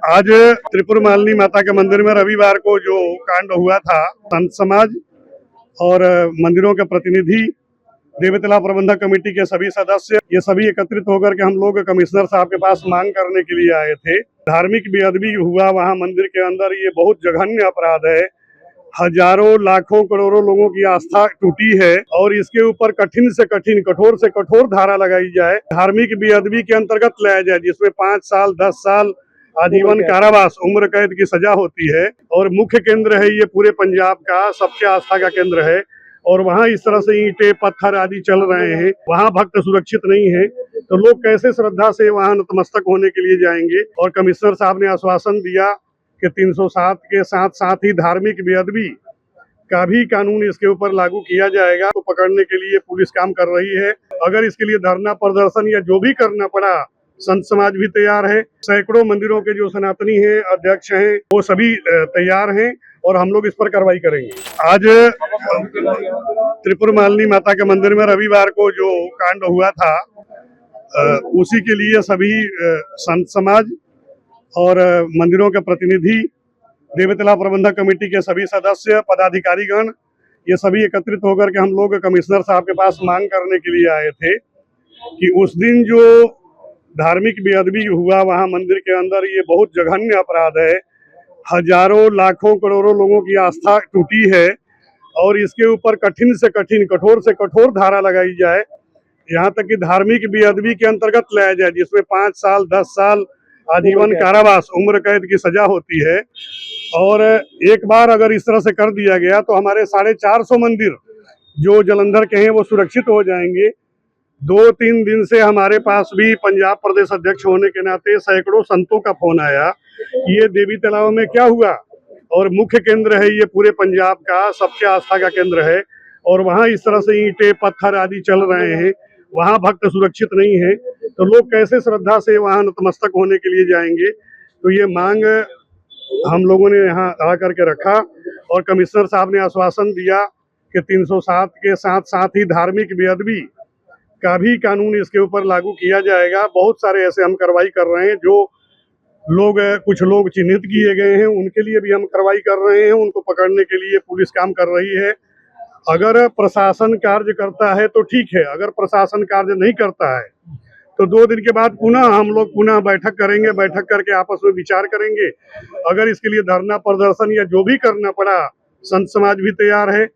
आज त्रिपुर मालिनी माता के मंदिर में रविवार को जो कांड हुआ था, संत समाज और मंदिरों के प्रतिनिधि, देवीतला प्रबंधक कमेटी के सभी सदस्य, ये सभी एकत्रित होकर के हम लोग कमिश्नर साहब के पास मांग करने के लिए आए थे। धार्मिक बेअदबी हुआ वहाँ मंदिर के अंदर, ये बहुत जघन्य अपराध है। हजारों लाखों करोड़ों लोगों की आस्था टूटी है और इसके ऊपर कठिन से कठिन, कठोर से कठोर धारा लगाई जाए, धार्मिक बेअदबी के अंतर्गत लाया जाए, जिसमें 5 साल 10 साल आजीवन कारावास, उम्र कैद की सजा होती है। और मुख्य केंद्र है ये पूरे पंजाब का, सबके आस्था का केंद्र है और वहाँ इस तरह से ईंटें पत्थर आदि चल रहे हैं, वहाँ भक्त सुरक्षित नहीं है, तो लोग कैसे श्रद्धा से वहाँ नतमस्तक होने के लिए जाएंगे। और कमिश्नर साहब ने आश्वासन दिया कि 307 के साथ साथ ही धार्मिक बेअदबी का भी कानून इसके ऊपर लागू किया जाएगा। तो पकड़ने के लिए पुलिस काम कर रही है। अगर इसके लिए धरना प्रदर्शन या जो भी करना पड़ा, संत समाज भी तैयार है। सैकड़ों मंदिरों के जो सनातनी हैं, अध्यक्ष हैं, वो सभी तैयार हैं और हम लोग इस पर कार्रवाई करेंगे। आज त्रिपुर मालिनी माता के मंदिर में रविवार को जो कांड हुआ था, उसी के लिए सभी संत समाज और मंदिरों के प्रतिनिधि, देवीतला प्रबंधक कमेटी के सभी सदस्य, पदाधिकारीगण, ये सभी एकत्रित होकर के हम लोग कमिश्नर साहब के पास मांग करने के लिए आए थे कि उस दिन जो धार्मिक बेअदबी हुआ वहाँ मंदिर के अंदर, ये बहुत जघन्य अपराध है। हजारों लाखों करोड़ों लोगों की आस्था टूटी है और इसके ऊपर कठिन से कठिन, कठोर से कठोर धारा लगाई जाए, यहाँ तक कि धार्मिक बेअदबी के अंतर्गत लाया जाए, जिसमें 5 साल 10 साल आजीवन कारावास, उम्र कैद की सजा होती है। और एक बार अगर इस तरह से कर दिया गया तो हमारे 450 मंदिर जो जलंधर के हैं वो सुरक्षित हो जाएंगे। 2-3 दिन से हमारे पास भी पंजाब प्रदेश अध्यक्ष होने के नाते सैकड़ों संतों का फोन आया, ये देवी तालाब में क्या हुआ। और मुख्य केंद्र है ये पूरे पंजाब का, सबके आस्था का केंद्र है और वहाँ इस तरह से ईंटें पत्थर आदि चल रहे हैं, वहाँ भक्त सुरक्षित नहीं है, तो लोग कैसे श्रद्धा से वहाँ नतमस्तक होने के लिए जाएंगे। तो ये मांग हम लोगों ने यहाँ आ करके रखा और कमिश्नर साहब ने आश्वासन दिया कि 307 के साथ साथ ही धार्मिक बेअदबी का भी कानून इसके ऊपर लागू किया जाएगा। बहुत सारे ऐसे हम कार्रवाई कर रहे हैं, जो लोग, कुछ लोग चिन्हित किए गए हैं, उनके लिए भी हम कार्रवाई कर रहे हैं, उनको पकड़ने के लिए पुलिस काम कर रही है। अगर प्रशासन कार्य करता है तो ठीक है, अगर प्रशासन कार्य नहीं करता है तो 2 दिन के बाद हम लोग पुनः बैठक करेंगे, बैठक करके आपस में विचार करेंगे। अगर इसके लिए धरना प्रदर्शन या जो भी करना पड़ा, संत समाज भी तैयार है।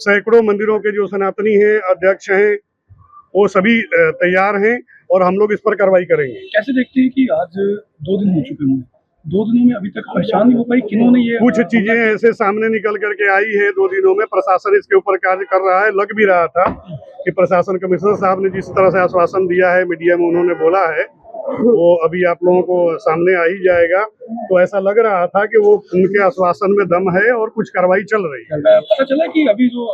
सैकड़ों मंदिरों के जो सनातनी हैं, अध्यक्ष हैं, वो सभी तैयार हैं और हम लोग इस पर कार्रवाई करेंगे। कैसे देखते हैं कि आज 2 दिन हो चुके हैं, 2 दिनों में अभी तक पहचान नहीं हो पाई किन्होंने ये, कुछ चीजें ऐसे सामने निकल करके आई है 2 दिनों में। प्रशासन इसके ऊपर कार्य कर रहा है। लग भी रहा था कि प्रशासन, कमिश्नर साहब ने जिस तरह से आश्वासन दिया है, मीडिया में उन्होंने बोला है, वो अभी आप लोगों को सामने आ ही जाएगा। तो ऐसा लग रहा था कि वो उनके आश्वासन में दम है और कुछ कार्रवाई चल रही है। पता चला कि अभी जो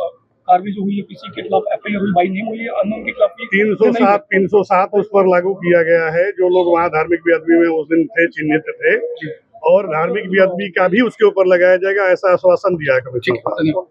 कार्रवाई जो हुई है, किसी के खिलाफ एफआईआर हुई, बाई नेम हुई है, अननोन के खिलाफ 307 उस पर लागू किया गया है, जो लोग वहाँ धार्मिक बेअदबी में उस दिन थे, चिन्हित थे, और धार्मिक बेअदबी का भी उसके ऊपर लगाया जाएगा, ऐसा आश्वासन दिया है कमिश्नर साहब।